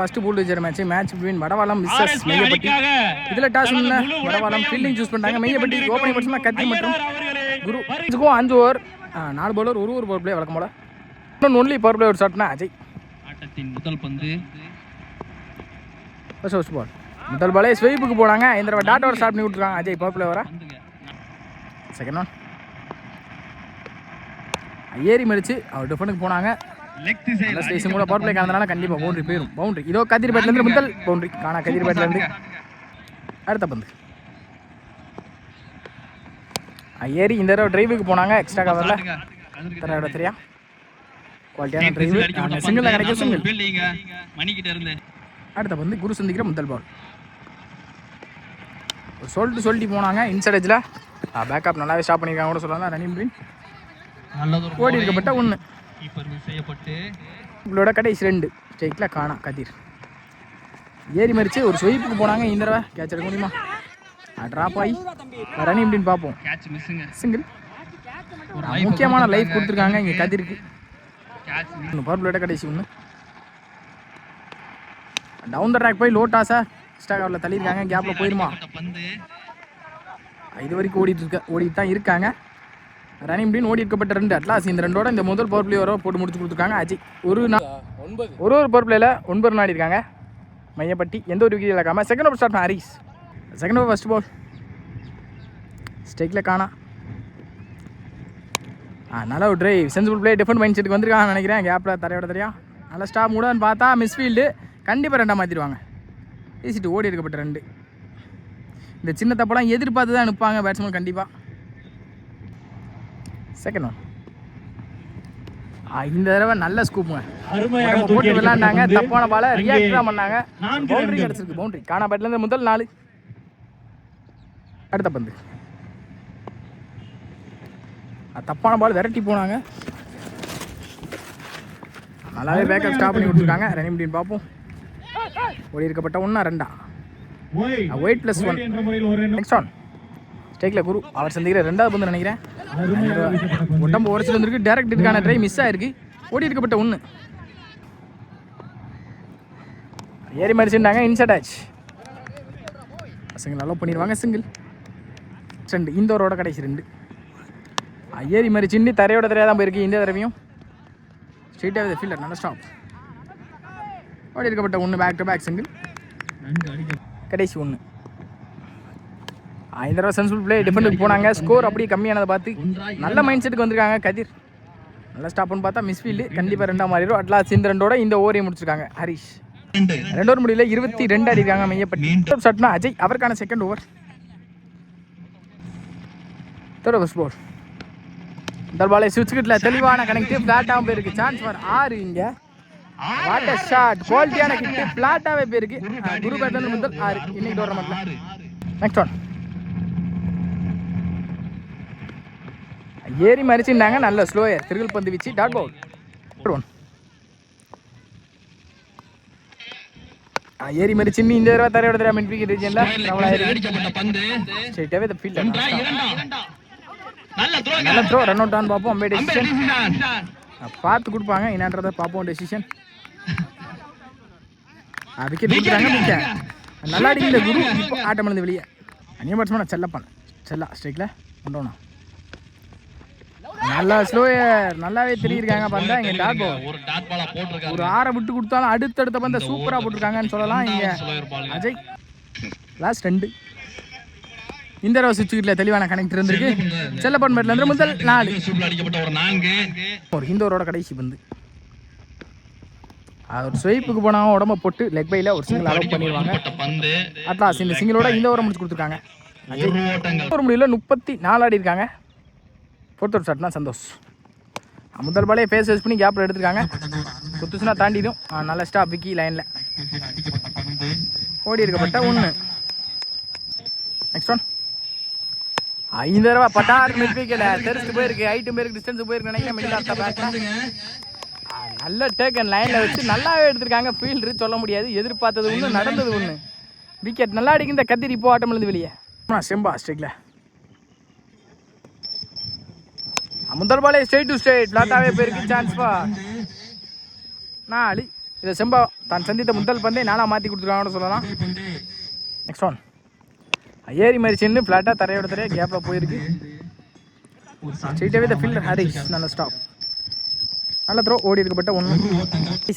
First pool வச்ச match between Vadavalam Mrs மெய்யப்பட்டி. இதுல toss பண்ண வடவாளம் ஃபீல்டிங் சூஸ் பண்ணாங்க. மெய்யப்பட்டி ஓப்பனிங் பேட்ஸ்மேன் கத்தி மற்றும் குரு. 5 ஓவர் 4 பவுலர் ஒரு பவர் பிளே வழக்கம் போல. ஒன்லி பவர் பிளே ஒரு ஷாட்னா அஜய். ஆட்டத்தின் முதல் பந்து ஃபர்ஸ்ட் பால். முதல் பாலே ஸ்வீப்புக்கு போனாங்க. இந்த தடவை டாட் ஓவர் ஸ்டார்ட் பண்ணி விட்டுருக்காங்க அஜய் பவர் பிளே வர. செகண்ட் ஒன் ஏறி மறிச்சு அவர் டிஃபனுக்கு போனாங்க. ஸ்டேஷன் கூட பவர் பிளே காணதுனால கண்டிப்பாக பவுண்டரி போயிடும். பவுண்டரி இதோ கதிர் பேட்லேருந்து முதல் பவுண்டரி காணா. கதிர் பேட்லேருந்து அடுத்த பந்து ஏறி இந்த தடவை டிரைவுக்கு போனாங்க. எக்ஸ்ட்ரா கவரில் தர தெரியா குவாலிட்டியான டிரைவ் சிங்கிள் கிடைக்கும். சிங்கிள் அடுத்த பந்து குரு சந்திக்கிற முதல் பால். சொல்லிட்டு போனாங்க. இன்சைட் எஜ்ஜில் பேக்கப் நல்லாவே ஸ்டாப் பண்ணியிருக்காங்க கூட சொல்லலாம். ரன்னிங் பிரின் ஓடி இருக்கப்பட்ட 1 உங்களோட கடைசி 2 ஸ்ட்ரைக்கில் காணா. கதிர் ஏறி மறிச்சு ஒரு ஸ்வீப்புக்கு போனாங்க. இந்த தடவை கேட்ச் எடுக்க முடியுமா? ட்ராப் ஆகி ரன்னிங் பிரின் பார்ப்போம். சிங்கிள் முக்கியமான லைஃப் கொடுத்துருக்காங்க இங்கே கதிருக்கு. பவர் பிளேட கடைசி 1 டவுன் த ட்ராக் போய் லோ டாஸா எக்ஸ்ட்ரா கவரில் தள்ளியிருக்காங்க. கேப்பில் போயிருமா? இது வரைக்கும் ஓடிட்டு தான் இருக்காங்க. ரன்னிங் பின் ஓடி இருக்கப்பட்ட 2 அட்லாஸ். இந்த 2ஓட இந்த முதல் பவர் பிளே வர போட்டு முடிச்சு கொடுத்துருக்காங்க அஜய். ஒரு பவர் பிளேயில் 9 ரன் ஆடி இருக்காங்க மையப்பட்டி. எந்த ஒரு விக்கெட் இழக்காமல். Second over start Haris. Second over first ball ஸ்ட்ரைக்கில் காணா. நல்லா ஒரு drive sensible play different mind செட்டுக்கு வந்திருக்காங்கன்னு நினைக்கிறேன். கேப்பில் தரையோட தெரியா நல்லா ஸ்டாப் மூடான்னு பார்த்தா மிஸ்ஃபீல்டு. கண்டிப்பாக 2 மாற்றிடுவாங்க. ஈசிட்டு ஓடி இருக்கப்பட்ட 2. இந்த சின்ன தப்பெல்லாம் எதிர்பார்த்து தான் அனுப்பாங்க பேட்ஸ்மேன் கண்டிப்பாக. செகண்ட் ஒன் இந்த தடவை நல்ல ஸ்கூப்புங்க. போட்டு விளையாண்டாங்க. தப்பான பாலை ரியாக்ட் தான் பண்ணாங்க. பவுண்டரி கிடச்சிருக்கு. பவுண்டரி காணா பேட்லேருந்து முதல் 4. அடுத்த பந்து தப்பான பால் விரட்டி போனாங்க. நல்லாவே பேக்கப் ஸ்டாப் பண்ணி கொடுத்துருக்காங்க. ரன்னிங் பிடின்னு பார்ப்போம். ஓடி இருக்கப்பட்ட 1 2 ஒயிட் +1. நெக்ஸ்ட் ஆன் ஸ்ட்ரைக்கில் குரு அவர் சந்திக்கிற 2வது பந்து நினைக்கிறேன். உடம்பு உரைச்சிட்டு வந்துருக்கு. டேரக்ட் இதுக்கான ட்ரை மிஸ் ஆயிருக்கு. ஓடி இருக்கப்பட்ட 1 ஏறி மறிச்சுட்டாங்க. இன்சைட் ஆச்சு. பசங்க நல்லா பண்ணிடுவாங்க. சிங்கிள் 2. இந்த ஓவரோட கடைசி 2 ஏறி மறிச்சுன்னு தரையோட தரையாக தான் போயிருக்கு. இந்த தடவையும் ஸ்ட்ரெயிட்டாக ஃபீல்டர் நல்ல ஸ்டாப். ஓடி இருக்கப்பட்ட 1 பேக் டு பேக் சிங்கிள் கடைசி 1. இந்த தடவை சென்சிபிள் பிளே டிஃபெண்டுக்கு போனாங்க. ஸ்கோர் அப்படியே கம்மியானதை பார்த்து நல்ல மைண்ட் செட்டுக்கு வந்திருக்காங்க கதிர். நல்லா ஸ்டாப்னு பார்த்தா மிஸ்ஃபீல்டு. கண்டிப்பாக 2 மாறிடும். அட்லாஸ் இந்த 2ஓட இந்த ஓவரையும் முடிச்சிருக்காங்க ஹரிஷ். 2 ஓவர் முடியல 22 அடிக்காங்க மையப்பட்டி. ஷாட்னா அஜய் அவருக்கான செகண்ட் ஓவர். தேர்ட் ஓவர் பால். இந்த பாலை சுவிட்ச்கிட்டில் தெளிவான கனெக்ட் ஃப்ளாட்டாகவும் போயிருக்கு. சான்ஸ் ஃபார் 6 இங்கே. What a shot. குவாலிட்டியான கிட்டு ஃப்ளாட்டாகவே போயிருக்கு. குரு பேட்லேருந்து முதல் 6 இன்னைக்கு டோர்னமெண்ட்டில். நெக்ஸ்ட் ஒன் ஏறி மறிச்சுட்டாங்க. நல்ல ஸ்லோயர் திருகல் பந்து வச்சு டாட் பவுல். 1 ஏறி மறிச்சுன்னு இந்த தடவை தரையோட தடவை மின் விக்கெட் ரீஜனில் ஸ்ட்ரைட்டாகவே இந்த ஃபீல்டர் நல்ல த்ரோ. ரன் அவுட் ஆன் பார்ப்போம். அம்பே டெசிஷன் பார்த்து கொடுப்பாங்க. என்னன்றதை பார்ப்போம். டெசிஷன் விக்கெட் கொடுக்குறாங்க. நல்லா அடிக்கிற குரு இப்போ ஆட்டம் இருந்து வெளியே. அந்நிய பேட்ஸ்மேன் செல்லப்பான் செல்லா ஸ்ட்ரைக்கில் கொண்டோனா நல்லா ஸ்லோயர் நல்லாவே தெரியிருக்காங்க. பந்தா இங்கே டாட் பால் ஒரு 6 விட்டு கொடுத்தாலும் அடுத்தடுத்த பந்த சூப்பராக போட்டிருக்காங்கன்னு சொல்லலாம். இங்கே அஜய் லாஸ்ட் 2 இந்த தடவை சுவிட்ச்கிட்டில் தெளிவான கனெக்ட் இருந்திருக்கு. செல்லப்பன் பேட்லேருந்து முதல் 4 ஒரு இந்த ஓவரோட கடைசி பந்து. ஒரு ஸ்வைப்புக்கு போனாலும் உடம்ப போட்டு லெக் பையில் ஒரு சிங்கிள் அலோவ் பண்ணிடுவாங்க. அட்லாஸ் இந்த சிங்கிளோட இந்த ஓவரை முடிச்சு கொடுத்துருக்காங்க. ஒரு முடியல 34 ஆடி இருக்காங்க. 4th over ஷாட்னா Santhosh. முதல் பாலே ஃபேஸ் வேஸ் பண்ணி கேப்பில் எடுத்துருக்காங்க. குத்துச்சுனா தாண்டிடும். நல்ல ஸ்டாப் விக்கி லைனில் ஓடி இருக்கப்பட்ட 1. நெக்ஸ்ட் ஒன் இந்த தடவை பட்டார் மிட் விக்கெட் தெரிஞ்சு போயிருக்கு. ஹைட்டும் போயிருக்கு. டிஸ்டன்ஸும் போயிருக்கு நினைக்கிறேன். மிடில் ஆஃப் த பேக் நல்ல டேக்கன் லைனில் வச்சு நல்லாவே எடுத்திருக்காங்க. ஃபீல்டரு சொல்ல முடியாது. எதிர்பார்த்தது 1 நடந்தது 1. விக்கெட் நல்லா அடிக்கும். இந்த கத்திரி இப்போ ஆட்டம் இருந்து வெளியே. செம்பா ஸ்ட்ரைக்கில் முதல் பாலே ஸ்ட்ரைட் டு ஸ்ட்ரைட் ஃப்ளாட்டாகவே போயிருக்கு. Chance for 4. இதை செம்பா தான் சந்தித்த முதல் பந்தை நாளாக மாற்றி கொடுத்துருக்காங்கன்னு சொல்லலாம். நெக்ஸ்ட் ஒன் ஏரி மாதிரி சின்ன ஃப்ளாட்டாக தரையோட தரையா கேப்பில் போயிருக்கு. ஸ்ட்ரெயிட்டாகவே த ஃபீல்டர் ஹரிஷ் நல்ல ஸ்டாப், நல்ல த்ரோ, ஓடி இருக்கப்பட்ட 1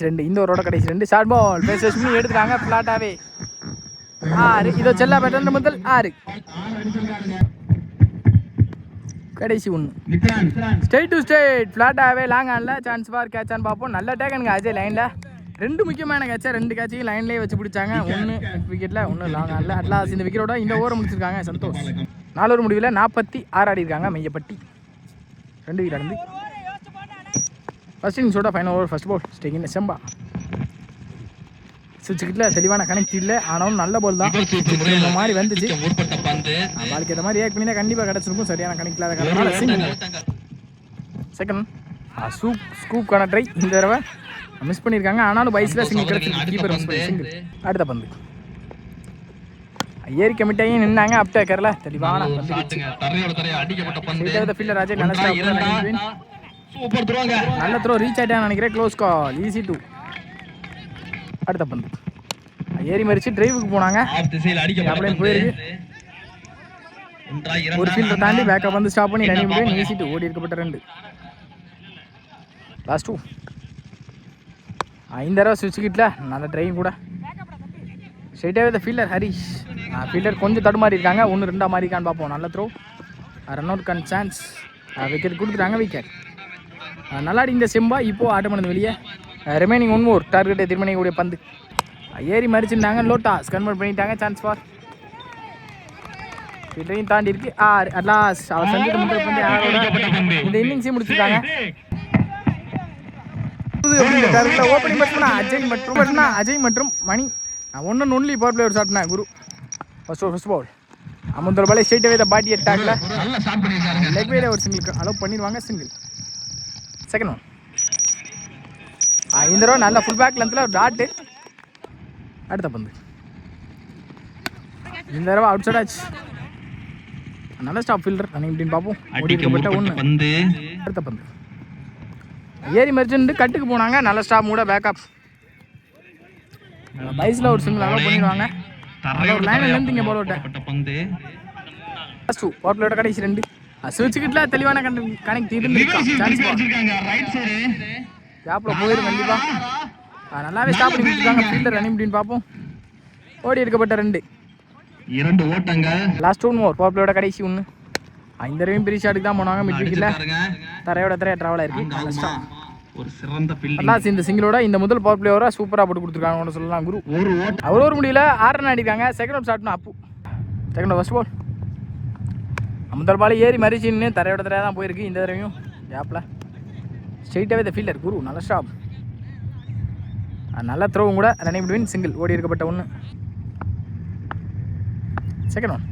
2. இந்த ஓவரோட கடைசி 2. ஷார்ட் பால் பேஸ் பண்ணி எடுத்துட்டாங்க ஃப்ளாட்டாகவே 6. இதோ செல்லா பேட்டர் முதல் 6, கடைசி 1. ஸ்ட்ரெயிட் டு ஸ்ட்ரெயிட் ஃப்ளாட்டாகவே லாங் ஆனில் சான்ஸ் ஃபார் கேட்சான்னு பார்ப்போம். நல்ல டேக்கனுங்க அஜய் லைனில். 2 முக்கியமான கேட்சா 2 கேட்சையும் லைன்லேயே வச்சு பிடிச்சாங்க. 1 விக்கெட்டில் 1 லாங் ஆனில். அட்லாஸ் இந்த விக்கெட்டோட இந்த ஓவரை முடிச்சிருக்காங்க சந்தோஷ். 4 ஓவர் முடிவில் 46 ஆடிருக்காங்க மையப்பட்டி. 2 விக்கெட் ஆடுந்து. ஃபர்ஸ்ட் இன்னிங்ஸோட ஃபைனல் ஓவர் ஃபர்ஸ்ட் பால் ஸ்டேக்கின் செம்பா. சுவிட்சுக்கிட்ட தெளிவான கனெக்ட் இல்லை, ஆனாலும் நல்ல பால் தான். இந்த மாதிரி வந்துச்சு, பாலுக்கு ஏற்ற மாதிரி ரியாக்ட் பண்ணி தான் கண்டிப்பாக கிடச்சிருக்கும். சரியான கனெக்ட் இல்லாத காரணம் செகண்ட் ஸ்கூப்கான ட்ரை இந்த தடவை மிஸ் பண்ணியிருக்காங்க. ஆனாலும் பைஸில் சிங்கிள் கிடச்சிருக்கு, கீப்பர் மிஸ் பண்ணி சிங்கிள். அடுத்த பந்து ஏரி கமிட்டாகி நின்னாங்க அப் டேக்கர்ல தெளிவான ஃபீல்டர் ராஜே நல்ல த்ரோ ரீச் ஆயிட்டான்னு நினைக்கிறேன். க்ளோஸ் கால், ஈஸி 2. அடுத்த பந்து ஏரி மறிச்சு டிரைவுக்கு போனாங்க, போயிருக்கு. ஒரு ஃபீல்டர் தாண்டி பேக்கப் வந்து ஸ்டாப் பண்ணி ரன்னிங் போய் ஈஸி 2. ஓடி இருக்கப்பட்ட 2. லாஸ்ட் 2. 5 தடவை சுவிட்ச் கிட்ல நல்ல டிரைவிங் கூட. ஸ்ட்ரெயிட்டாகவே ஃபீல்டர் ஹரிஷ். ஃபீல்டர் கொஞ்சம் தடுமாறி இருக்காங்க, 1 2 மாறி இருக்கான்னு பார்ப்போம். நல்ல த்ரோ, ரன் அவுட் கன் சான்ஸ், விக்கெட் கொடுத்துட்டாங்க. விக்கெட் நல்லாடி இந்த செம்பா இப்போ ஆட்டம் பண்ணது வெளியே. ரிமைனிங் 1 more டார்கெட்டை தீர்மானிக்கக்கூடிய பந்து. ஏறி மறிச்சிருந்தாங்க, லோட்டாஸ் கன்வெர்ட் பண்ணிட்டாங்க. சான்ஸ் ஃபார் ஃபீல்டரையும் தாண்டி இருக்கு 6. அட்லாஸ் அவர் சந்தித்த முதல் பந்து 6 இந்த இன்னிங்ஸையும் முடிச்சிருக்காங்க. ஓப்பனிங் பேட்ஸ்மேன் அஜய் மற்றும் மணி. 1 ஒன்லி பவர் பிளேயர் ஷாட்னா குரு. ஃபர்ஸ்ட் பால் அமுந்தல் பாலே ஸ்ட்ரெயிட்டாகவே த பாடி அட்டாக்ல லெக் வேல ஒரு சிங்கிளுக்கு அலோவ் பண்ணிடுவாங்க. சிங்கிள். செகண்ட் ஒன் இந்த தடவை நல்ல ஃபுல் பேக் லென்த்தில் ஒரு டாட்டு. அடுத்த பந்து இந்த தடவை அவுட் சைட் ஆச்சு. நல்ல ஸ்டாப் ஃபீல்டர் ரன்னிங் இப்படின்னு பார்ப்போம். ஓடிக்கப்பட்ட 1. அடுத்த பந்து ஏரி மறிச்சுட்டு கட்டுக்கு போனாங்க. நல்ல ஸ்டாப் கூட பேக்கப் பைஸில் ஒரு சிங்கிள் அலோவ் பண்ணிடுவாங்க. ஒரு லைன்லேருந்து இங்கே பால் விட்டேன். ஃபர்ஸ்ட் பவர் பிளேயோட கடைசி 2. சுவிட்சுக்கிட்டல தெளிவான கனெக்ட் கேப்பில் போயிடும் கண்டிப்பாக. நல்லாவே ஸ்டாப் பண்ணி கொடுத்துருக்காங்க ஃபீல்டர் ரன்னிங் இப்படின்னு பார்ப்போம். ஓடி எடுக்கப்பட்ட 2 ஓட்டங்கள். லாஸ்ட் 1 more பவர் பிளேயோட கடைசி 1. இந்த தடவையும் பெரிய ஷாட்டுக்கு தான் போனாங்க. மிட் விக்கெட்ல தரையோட தரையா ட்ராவல் ஆயிருக்கு. ஒரு சிறந்த அட்லாஸ் இந்த சிங்கிளோட இந்த முதல் பவர் பிளேயரா சூப்பராக போட்டு கொடுத்துருக்காங்க சொல்லலாம் குரு. ஒரு முடியல 6 ரன் அடிக்காங்க. செகண்ட் அவுட் ஷாட்னு அப்பு. செகண்ட் ஃபர்ஸ்ட் பால் முதல் பால் ஏறி மறிச்சின்னு தரையோட தரையாக தான் போயிருக்கு. இந்த தடவையும் கேப்பில் ஸ்ட்ரெயிட்டாகவே த ஃபீல்டர் குரு. நல்ல ஸ்டாப், நல்ல த்ரோவும் கூட. Running between single. ஓடி இருக்கப்பட்ட 1. செகண்ட் ஒன்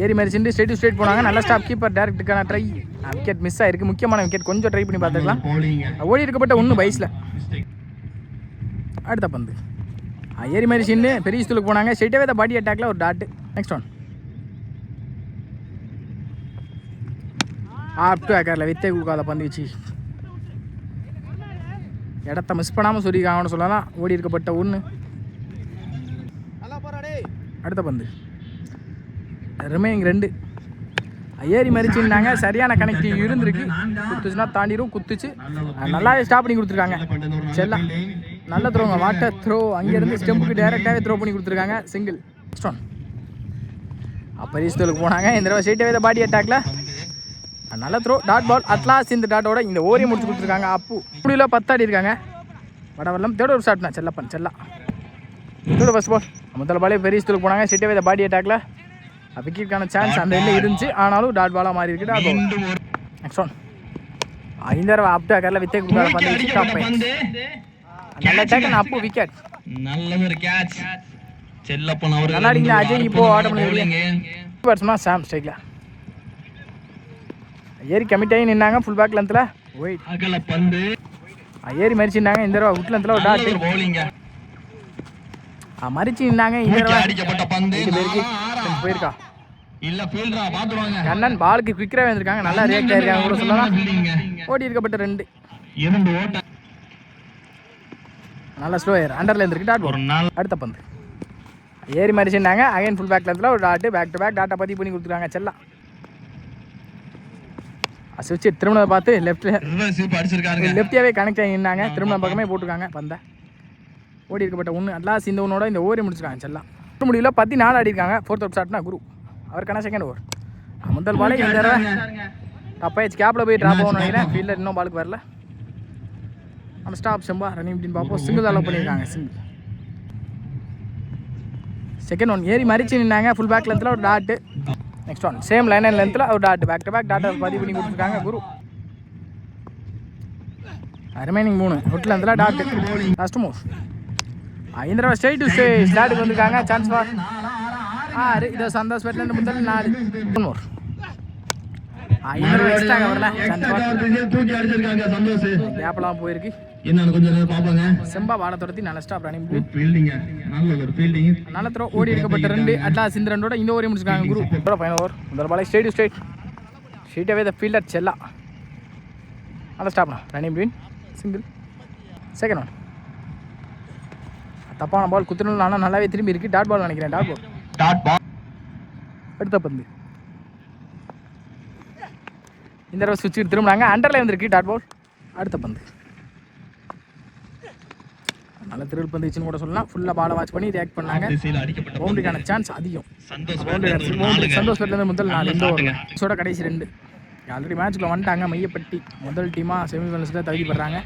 ஏறி மறிச்சுட்டு ஸ்ட்ரெயிட் போனாங்க. நல்ல ஸ்டாப், கீப்பர் டேரக்டுக்கான ட்ரை. விக்கெட் மிஸ் ஆயிருக்கு, முக்கியமான விக்கெட். கொஞ்சம் ட்ரை பண்ணி பார்த்துக்கலாம். ஓடி இருக்கப்பட்ட 1 பைஸில். அடுத்த பந்து ஏறி மறிச்சுன்னு பெரிய ஸ்தூலுக்கு போனாங்க. ஸ்ட்ரெயிட்டாகவே த பாடி அட்டாக்ல ஒரு dot. Next one off to ஏக்கரில் வித்தே கொடுக்காத பந்து வச்சு இடத்த மிஸ் பண்ணாமல் சொல்லியிருக்காங்கன்னு சொல்லலாம். ஓடி இருக்கப்பட்ட 1. அடுத்த பந்து ரிமைனிங் 2. ஏறி மறிச்சுருந்தாங்க. சரியான கனெக்ட் இருந்திருக்கு. குத்துச்சுன்னா தாண்டிடும். குத்துச்சு, நல்லாவே ஸ்டாப் பண்ணி கொடுத்துருக்காங்க. செல்லாம் நல்ல த்ரோங்க, வாட்டர் த்ரோ. அங்கேருந்து ஸ்டெம்புக்கு டேரெக்டாகவே த்ரோ பண்ணி கொடுத்துருக்காங்க. சிங்கிள். ஸ்டோன் பரிசுத்தலுக்கு போனாங்க. இந்த தடவை ஸ்ட்ரெயிட்டாகவே பாடி அட்டாக்ல நல்ல த்ரோ, டாட் பால். அட்லாஸ் இந்த டாட்டோட இந்த ஓரியை முடிச்சு கொடுத்துருக்காங்க. அப்பு முடியல 10 ஆடி இருக்காங்க. வடவெல்லாம் தேர்ட் ஒரு ஷாட்னா செல்லப்பன் செல்லா. தேர்ட் ஃபர்ஸ்ட் பால் முதல் பாலே பெரியஸ்தலுக்கு போனாங்க. ஸ்ட்ரெயிட்டாகவே பாடி அட்டாக்ல விக்கெட்டுக்கான சான்ஸ் அந்த எல்ல இருந்துச்சு. ஆனாலும் டாட் பாலாக மாறி இருக்கு. டாட் பால். நெக்ஸ்ட் ஒன் இந்த தடவை அப் டேக்கரில் வித்தே கொடுக்காத பந்து. நல்ல டேக்கன் அப்பு விக்கெட். நல்ல ஒரு கேட்ச் செல்லப்பன் அவர். நல்லா அடிங்க அஜய். இப்போ ஆட்டம் பண்ணி பேட்ஸ்மேனா சாம் ஸ்ட்ரைக்ல ஏறி கமிட் ஆகி நின்னாங்க. ஃபுல் பேக் லென்த்தில் ஒயிட் அகல பந்து ஏறி மறிச்சுட்டாங்க. இந்த தடவை உட் லென்த்தில் ஒரு டாட் பவுலிங் மறிச்சு நின்னாங்க. இந்த தடவை அடிக்கப்பட்ட பந்து போயிருக்கா இல்ல ஃபீல்டரா பாத்துவாங்க. கண்ணன் பாலுக்கு குயிக்கரா வந்திருக்காங்க. நல்லா ரியாக்ட் ஆயிருக்காங்க கூட சொல்லலாம். ஓடி இருக்கப்பட்ட 2. நல்லா ஸ்லோ ஏர் அண்டர்ல இருந்துருக்கு டாட் ஒரு பால். நாள் அடுத்த பந்து ஏறி மறிச்சுட்டாங்க. அகைன் ஃபுல் பேக் லென்த்தில் ஒரு டாட்டு பேக் டு பேக் டாட்டா பதிவு பண்ணி கொடுத்துருக்காங்க செல்லா. சுவிட்ச் திருமணத்தை பார்த்து லெஃப்ட்டில் ரிவர்ஸ் அடிச்சிருக்காருங்க. லெஃப்டியாகவே கனெக்ட் ஆகி நின்னாங்க. திருமண பக்கமே போட்டுருக்காங்க பந்தை. ஓடி இருக்கப்பட்ட ஒன்று அட்லாஸ் இந்த ஒன்னோட இந்த ஓவரை முடிச்சிருக்காங்க செல்லா. முடியல 14 ஆடிருக்காங்க. ஃபோர்த் அவுட் ஷாட்னா குரு அவருக்கான செகண்ட் ஓவர். முதல் பாலே இந்த தடவை டப்பாயிச்சு கேப்பில் போய் ட்ராப் ஆகணும்னு நினைக்கிறேன். ஃபீல்டர் இன்னும் பாலுக்கு வரல. நம்ம ஸ்டாப் செம்பா ரன்னிங் அப்படின்னு பார்ப்போம். சிங்கிள் அலோவ் பண்ணியிருக்காங்க. சிங்கிள் செகண்ட் ஒன் ஏறி மறிச்சு நின்னாங்க. ஃபுல் பேக் லென்த்தில் ஒரு dot. Next one same line and லென்த்தில் ஒரு டாட் பேக் டு பேக் டாட்டா பதிவு பண்ணி கொடுத்துருக்காங்க குரு. ரிமைனிங் 3 ஒட்டு லென்த்தில் டாட்டு. லாஸ்ட் மூவ் இந்த தடவை ஸ்ட்ரைட் டு ஸ்ட்ரைட் ஸ்டாட்டுக்கு வந்திருக்காங்க. Chance for 6. இதை சந்தோஷ் பேட்லேருந்து முதல் 4 மோர் இந்த தடவை எக்ஸ்ட்ராங்க வரல. சான்ஸ் ஃபார் தூக்கி அடிச்சிருக்காங்க சந்தோஷ். கேப்லாம் போயிருக்கு. என்னன்னு கொஞ்சம் நேரம் பாப்பாங்க. செம்பா பால துரத்தி நல்ல ஸ்டாப் ரன்னிங் ஃபீல்டிங் நல்ல ஒரு ஃபீல்டிங். நல்ல த்ரோ ஓடி இருக்கப்பட்ட 2 அட்லாஸ் இந்த ரன்னோட இந்த ஓவரை முடிச்சிருக்காங்க குரு. ஃபைனல் ஓவர் முதல் பாலை ஸ்ட்ரைட் டு ஸ்ட்ரைட் ஸ்ட்ரைட்டாகவே த ஃபீல்டர் செல்லா. நல்ல ஸ்டாப்னா running between single. Second one தப்பான பால் குத்துனல் ஆனால் நல்லாவே திரும்பி இருக்கு. டாட் பால் நினைக்கிறேன். Dot ball. Dot ball. அடுத்த பந்து இந்த தடவை சுவிட்ச் திரும்பினாங்க. அண்டர்ல வந்துருக்கு டாட் பால். அடுத்த பந்து நல்ல திருள் பந்துச்சுன்னு கூட சொல்லலாம். ஃபுல்லாக பாலை வாட்ச் பண்ணி ரியாக்ட் பண்ணாங்க. பவுண்டரிக்கான சான்ஸ் அதிகம். சந்தோஷ் பேட்லேருந்து முதல் 4 இந்த ஓவரோட கடைசி 2 ஆல்ரெடி மேட்ச்க்குள்ள வந்துட்டாங்க. மையப்பட்டி முதல் டீமாக செமிஃபைனல்ஸில் தகுதி பெறாங்க.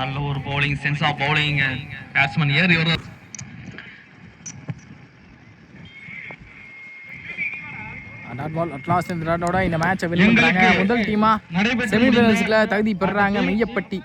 நல்ல ஒரு bowling sense of bowling. Batsman ஏறி ஒரு டாட் பால் அட்லாஸ்ட் இந்த டாட்டோட இந்த மேட்சை வின் பண்ணுறாங்க. முதல் டீமாக செமிஃபைனல்ஸில் தகுதி பெறாங்க மையப்பட்டி.